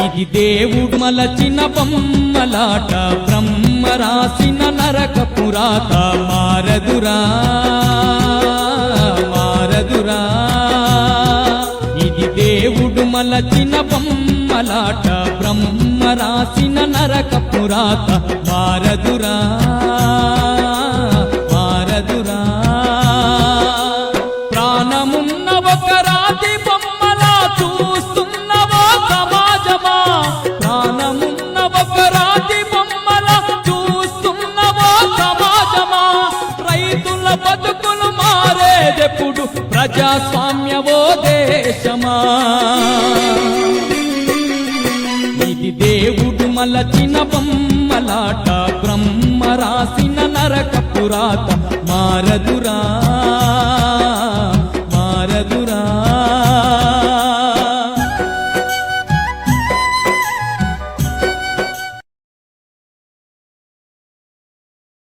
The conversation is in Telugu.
ఇది దేవుడు మలచిన బొమ్మలాట బ్రహ్మ రాసిన నరక పురాత మారదురా మారదురా ఇది దేవుడు మలచిన బొమ్మలాట బ్రహ్మ రాసిన నరక పురాత మారదురా మారదురా ప్రాణమున్న ఒక రాతి బొమ్మలా చూస్తున్నవో సమాజమా ప్రాణమున్న ఒక రాతి బొమ్మలా చూస్తున్నవో సమాజమా రైతుల బతుకులు మారేదెప్పుడు ప్రజాస్వామ్యవో దేశమా ఇది దేవుడు మలచిన బొమ్మలాట బ్రహ్మ రాసిన నరక పురాత మారదురా